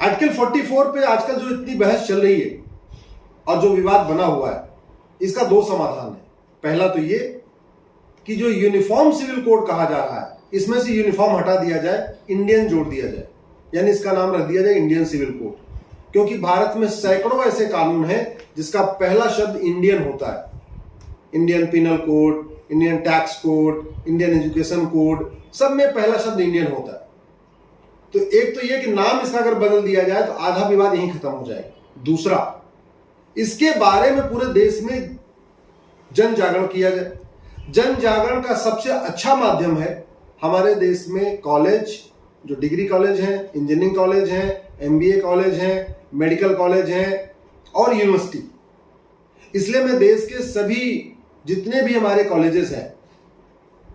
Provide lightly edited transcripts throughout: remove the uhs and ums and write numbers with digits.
Article 44 पे आजकल जो इतनी बहस चल रही है और जो विवाद बना हुआ है, इसका दो समाधान है। पहला तो ये कि जो यूनिफॉर्म सिविल कोड कहा जा रहा है, इसमें से यूनिफॉर्म हटा दिया जाए, इंडियन जोड़ दिया जाए, यानी इसका नाम रख दिया जाए इंडियन सिविल कोड। क्योंकि भारत में सैकड़ों ऐसे कानून हैं जिसका पहला शब्द इंडियन होता है। Indian penal code, Indian tax code, Indian education code, सब में पहला शब्द इंडियन होता है। तो एक तो ये कि नाम इसका अगर बदल दिया जाए तो आधा विवाद यहीं खत्म हो जाएगा। दूसरा, इसके बारे में पूरे देश में जन जागरण किया जाए। जन जागरण का सबसे अच्छा माध्यम है हमारे देश में कॉलेज, जो डिग्री कॉलेज हैं, इंजीनियरिंग कॉलेज हैं, एमबीए कॉलेज हैं, मेडिकल कॉलेज हैं और यूनिवर्सिटी। इसलिए मैं देश के सभी जितने भी हमारे कॉलेजेस हैं,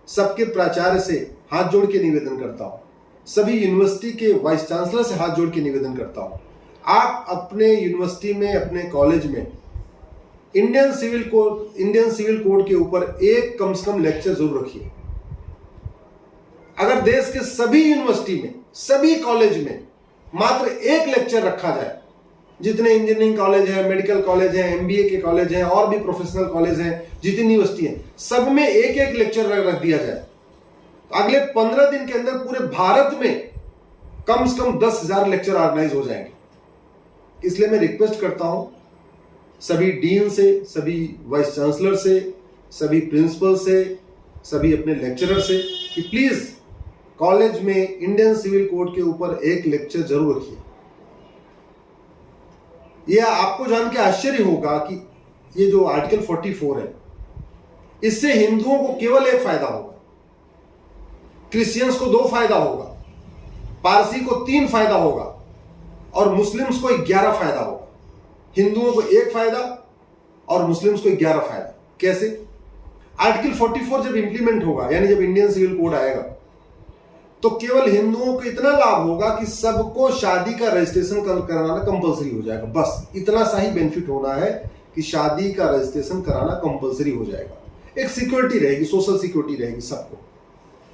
सबके प्राचार्य से हाथ जोड़ के निवेदन करता हूं, सभी यूनिवर्सिटी के वाइस चांसलर से हाथ जोड़ के निवेदन करता हूं, आप अपने यूनिवर्सिटी में, अपने कॉलेज में इंडियन सिविल कोड के ऊपर एक कम से कम लेक्चर जरूर रखिए। अगर देश के सभी यूनिवर्सिटी में, सभी कॉलेज में मात्र एक लेक्चर रखा जाए, जितने इंजीनियरिंग कॉलेज हैं, मेडिकल कॉलेज हैं, एमबीए के कॉलेज हैं और भी प्रोफेशनल कॉलेज हैं, जितनी यूनिवर्सिटी हैं, सब में एक एक लेक्चर रख दिया जाए, तो अगले 15 दिन के अंदर पूरे भारत में कम से कम 10,000 लेक्चर ऑर्गेनाइज हो जाएंगे। इसलिए मैं रिक्वेस्ट करता हूं सभी डीन से, सभी वाइस चांसलर से, सभी प्रिंसिपल से, सभी अपने लेक्चरर से कि प्लीज कॉलेज में इंडियन सिविल कोड के ऊपर एक लेक्चर जरूर रखिए। यह आपको जान के आश्चर्य होगा कि ये जो आर्टिकल 44 है, इससे हिंदुओं को केवल एक फायदा होगा, क्रिश्चियंस को 2 फायदा होगा, पारसी को 3 फायदा होगा और मुस्लिम्स को 11 फायदा होगा। हिंदुओं को 1 फायदा और मुस्लिम्स को 11 फायदा। कैसे? आर्टिकल 44 जब इंप्लीमेंट होगा, यानी जब इंडियन सिविल कोड आएगा, तो केवल हिंदुओं को इतना लाभ होगा कि सबको शादी का रजिस्ट्रेशन कराना कंपलसरी हो जाएगा। बस इतना सा ही बेनिफिट होना है कि शादी का रजिस्ट्रेशन कराना कंपलसरी हो जाएगा। एक सिक्योरिटी रहेगी, सोशल सिक्योरिटी रहेगी सबको।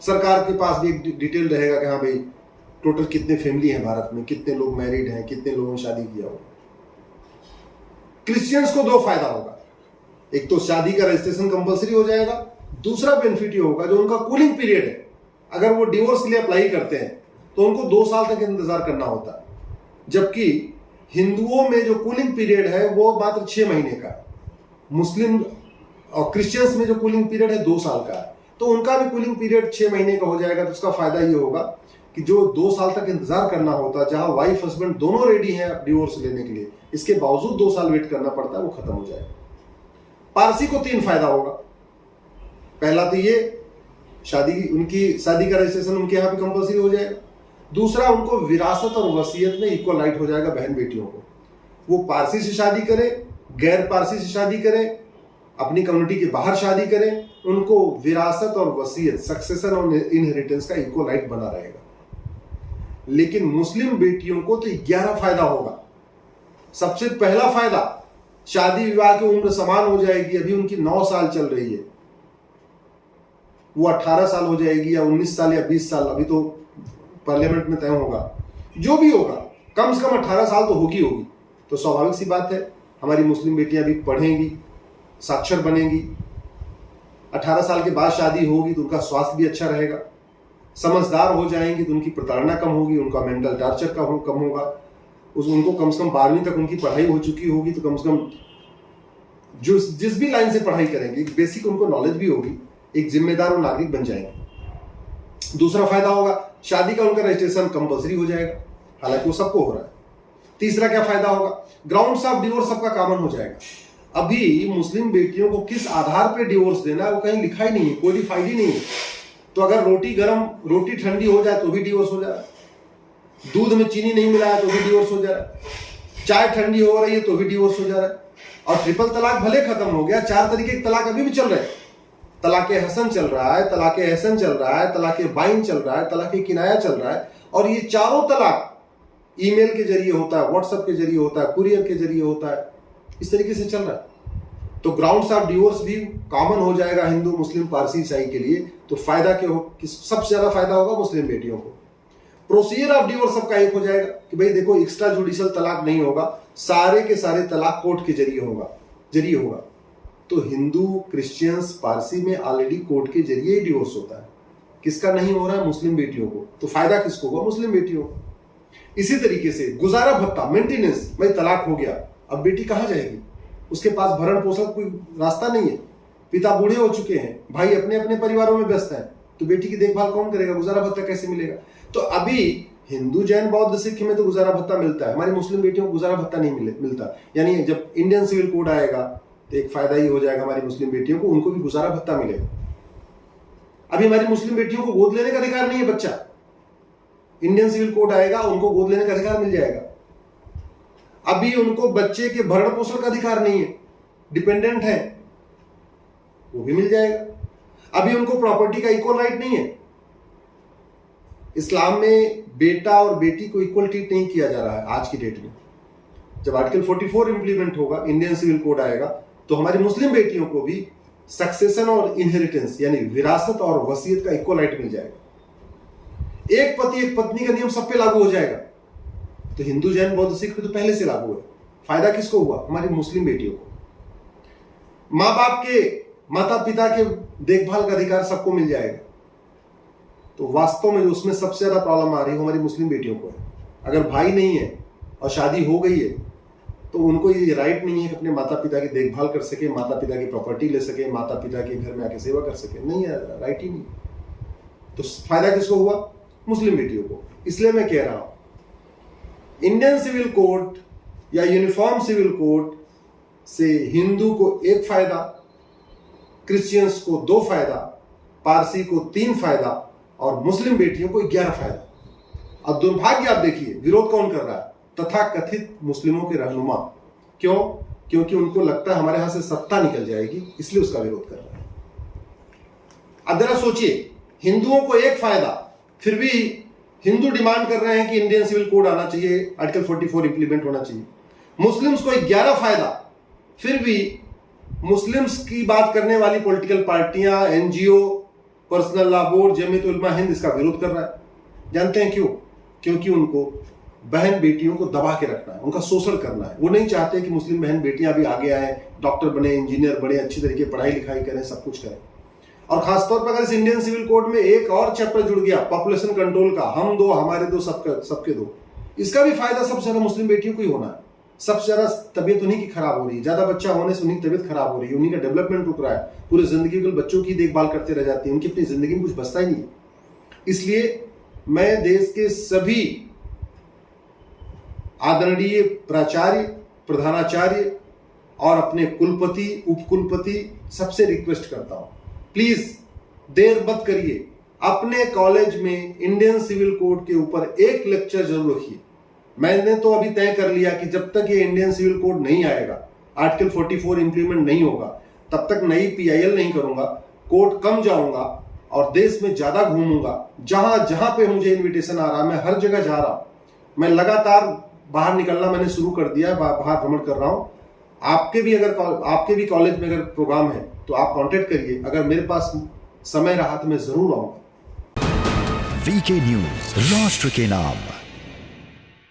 सरकार के पास भी एक डिटेल रहेगा कि हाँ भाई टोटल कितने फैमिली हैं भारत में, कितने लोग मैरिड हैं, कितने लोगों ने शादी किया हो। क्रिश्चियंस को 2 फायदा होगा, एक तो शादी का रजिस्ट्रेशन कंपलसरी हो जाएगा, दूसरा बेनिफिट ये होगा जो उनका कूलिंग पीरियड है, अगर वो डिवोर्स के लिए अप्लाई करते हैं तो उनको 2 साल तक इंतजार करना होता है, जबकि हिंदुओं में जो कूलिंग पीरियड है वो मात्र 6 महीने का, मुस्लिम और क्रिश्चियंस में जो कूलिंग पीरियड है 2 साल का है, तो उनका भी कूलिंग पीरियड 6 महीने का हो जाएगा। तो उसका फायदा ये होगा कि जो 2 साल तक इंतजार करना होता, जहां वाइफ हस्बैंड दोनों रेडी हैं डिवोर्स लेने के लिए, इसके बावजूद 2 साल वेट करना पड़ता है, वो खत्म हो जाएगा। पारसी को 3 फायदा होगा। पहला तो ये उनकी शादी का रजिस्ट्रेशन उनके यहाँ पे कंपलसरी हो जाएगा। दूसरा, उनको विरासत और वसीयत में इक्वल राइट हो जाएगा बहन बेटियों को। वो पारसी से शादी करें, गैर पारसी से शादी करें, अपनी कम्युनिटी के बाहर शादी करें, उनको विरासत और वसीयत, सक्सेशन और इनहेरिटेंस का इक्वल राइट बना रहेगा। लेकिन मुस्लिम बेटियों को तो 11 फायदा होगा। सबसे पहला फायदा, शादी विवाह की उम्र समान हो जाएगी। अभी उनकी 9 साल चल रही है, वो 18 साल हो जाएगी या 19 साल या 20 साल, अभी तो पार्लियामेंट में तय होगा। जो भी होगा कम से कम 18 साल तो होगी। तो स्वाभाविक सी बात है हमारी मुस्लिम बेटियां भी पढ़ेंगी, साक्षर बनेंगी। 18 साल के बाद शादी होगी तो उनका स्वास्थ्य भी अच्छा रहेगा, समझदार हो जाएंगी तो उनकी प्रताड़ना कम होगी, उनका मेंटल टॉर्चर कम होगा। उनको कम से कम 12वीं तक उनकी पढ़ाई हो चुकी होगी, तो कम से कम जिस भी लाइन से पढ़ाई करेंगे एक बेसिक उनको नॉलेज भी होगी, एक जिम्मेदार और नागरिक बन जाएंगे। दूसरा फायदा होगा, शादी का उनका रजिस्ट्रेशन कंपलसरी हो जाएगा, हालांकि वो सबको हो रहा है। तीसरा क्या फायदा होगा, ग्राउंड्स ऑफ डिवोर्स सबका कॉमन हो जाएगा। अभी मुस्लिम बेटियों को किस आधार पर डिवोर्स देना है वो कहीं लिखा ही नहीं है, कोडिफाइड ही नहीं है। तो अगर रोटी ठंडी हो जाए तो भी डिवोर्स हो जा रहा है, दूध में चीनी नहीं मिलाया तो भी डिवोर्स हो जा रहा है, चाय ठंडी हो रही है तो भी डिवोर्स हो जा रहा है। और ट्रिपल तलाक भले खत्म हो गया, 4 तरीके के तलाक अभी भी चल रहे हैं। तलाके हसन चल रहा है, तलाके एहसन चल रहा है, तलाके बाइन चल रहा है, तलाके किनाया चल रहा है। और ये चारों तलाक ईमेल के जरिए होता है, व्हाट्सएप के जरिए होता है, कुरियर के जरिए होता है, इस तरीके से चल रहा है। तो ग्राउंड्स ऑफ डिवोर्स भी कॉमन हो जाएगा हिंदू, मुस्लिम, पारसी, ईसाई के लिए। तो फायदा क्या हो, सबसे ज्यादा फायदा होगा मुस्लिम बेटियों को। प्रोसीजर ऑफ डिवोर्स सबका एक हो जाएगा कि भाई देखो एक्स्ट्रा जुडिशियल तलाक नहीं होगा, सारे के सारे तलाक कोर्ट के जरिए होगा। तो हिंदू, क्रिश्चियंस, पारसी में ऑलरेडी कोर्ट के जरिए ही डिवोर्स होता है। किसका नहीं हो रहा है? मुस्लिम बेटियों को। तो फायदा किसको हुआ? मुस्लिम बेटियों को। इसी तरीके से गुजारा भत्ता, मेंटेनेंस, भाई तलाक हो गया, अब बेटी कहां जाएगी? उसके पास भरण पोषण कोई रास्ता नहीं है, पिता बूढ़े हो चुके हैं, भाई अपने अपने परिवारों में व्यस्त हैं, तो बेटी की देखभाल कौन करेगा? गुजारा भत्ता कैसे मिलेगा? तो अभी हिंदू, जैन, बौद्ध, सिख में तो गुजारा भत्ता मिलता है, हमारी मुस्लिम बेटियों को गुजारा भत्ता नहीं मिलता। यानी जब इंडियन सिविल कोड आएगा तो एक फायदा ही हो जाएगा हमारी मुस्लिम बेटियों को, उनको भी गुजारा भत्ता मिलेगा। अभी हमारी मुस्लिम बेटियों को गोद लेने का अधिकार नहीं है बच्चा, इंडियन सिविल कोड आएगा उनको गोद लेने का अधिकार मिल जाएगा। अभी उनको बच्चे के भरण पोषण का अधिकार नहीं है, डिपेंडेंट है, वो भी मिल जाएगा। अभी उनको प्रॉपर्टी का इक्वल राइट नहीं है। इस्लाम में बेटा और बेटी को इक्वल ट्रीट नहीं किया जा रहा है आज की डेट में। जब आर्टिकल 44 इंप्लीमेंट होगा, इंडियन सिविल कोड आएगा, तो हमारी मुस्लिम बेटियों को भी सक्सेशन और इनहेरिटेंस यानी विरासत और वसीयत का इक्वल राइट मिल जाएगा। एक पति एक पत्नी का नियम सब पे लागू हो जाएगा। तो हिंदू, जैन, बौद्ध, सिख पे तो पहले से लागू है। फायदा किसको हुआ? हमारी मुस्लिम बेटियों को। मां बाप के, माता पिता के देखभाल का अधिकार सबको मिल जाएगा। तो वास्तव में जो उसमें सबसे ज्यादा प्रॉब्लम आ रही है हमारी मुस्लिम बेटियों को है। अगर भाई नहीं है और शादी हो गई है तो उनको ये राइट नहीं है कि अपने माता पिता की देखभाल कर सके, माता पिता की प्रॉपर्टी ले सके, माता पिता के घर में आके सेवा कर सके। नहीं है, राइट ही नहीं। तो फायदा किसको हुआ? मुस्लिम बेटियों को। इसलिए मैं कह रहा हूं इंडियन सिविल कोड या यूनिफॉर्म सिविल कोड से हिंदू को 1 फायदा, क्रिश्चियंस को 2 फायदा, पारसी को 3 फायदा और मुस्लिम बेटियों को 11 फायदा। अब दुर्भाग्य आप देखिए विरोध कौन कर रहा है? तथा कथित मुस्लिमों के रहनुमा। क्यों? क्योंकि उनको लगता है हमारे यहां से सत्ता निकल जाएगी, इसलिए उसका विरोध कर रहा है। अब जरा सोचिए, हिंदुओं को 1 फायदा, फिर भी हिंदू डिमांड कर रहे हैं कि इंडियन सिविल कोड आना चाहिए, आर्टिकल 44 इंप्लीमेंट होना चाहिए। मुस्लिम्स को 11 फायदा, फिर भी मुस्लिम्स की बात करने वाली पॉलिटिकल पार्टियां, NGO, personal law board, Jamiat Ulama Hind इसका विरोध कर रहा है। जानते हैं क्यों? क्योंकि उनको बहन बेटियों को दबा के रखना है, उनका शोषण करना है। वो नहीं चाहते कि मुस्लिम बहन बेटियां भी आगे आए, डॉक्टर बने, इंजीनियर बने, अच्छी तरीके पढ़ाई लिखाई करें, सब कुछ करें। और खासतौर पर अगर इस इंडियन सिविल कोड में एक और चैप्टर जुड़ गया पॉपुलेशन कंट्रोल का, हम 2 हमारे 2 सबके 2, इसका भी फायदा सबसे ज्यादा मुस्लिम बेटियों को ही होना है। सबसे ज्यादा तबीयत उन्हीं की खराब हो रही है, ज्यादा बच्चा होने से उन्हीं की तबीयत खराब हो रही है, उन्हीं का डेवलपमेंट रुक रहा है, पूरी जिंदगी के बच्चों की देखभाल करते रह जाती है, उनकी अपनी जिंदगी में कुछ बचता ही नहीं है। इसलिए मैं देश के सभी आदरणीय प्राचार्य, प्रधानाचार्य और अपने कुलपति, उपकुलपति सबसे रिक्वेस्ट करता हूं, प्लीज देर मत करिए, अपने कॉलेज में इंडियन सिविल कोड के ऊपर एक लेक्चर जरूर रखिए। मैंने तो अभी तय कर लिया कि जब तक ये इंडियन सिविल कोड नहीं आएगा, आर्टिकल 44 इंप्लीमेंट नहीं होगा, तब तक नई PIL नहीं करूंगा, कोर्ट कम जाऊंगा और देश में ज्यादा घूमूंगा। जहां जहां पे मुझे इन्विटेशन आ रहा, मैं हर जगह जा रहा हूं। मैं लगातार बाहर निकलना मैंने शुरू कर दिया, बाहर भ्रमण कर रहा हूं। आपके भी कॉलेज में अगर प्रोग्राम है तो आप कांटेक्ट करिए, अगर मेरे पास समय रहा तो मैं जरूर आऊंगा। VK न्यूज, राष्ट्र के नाम।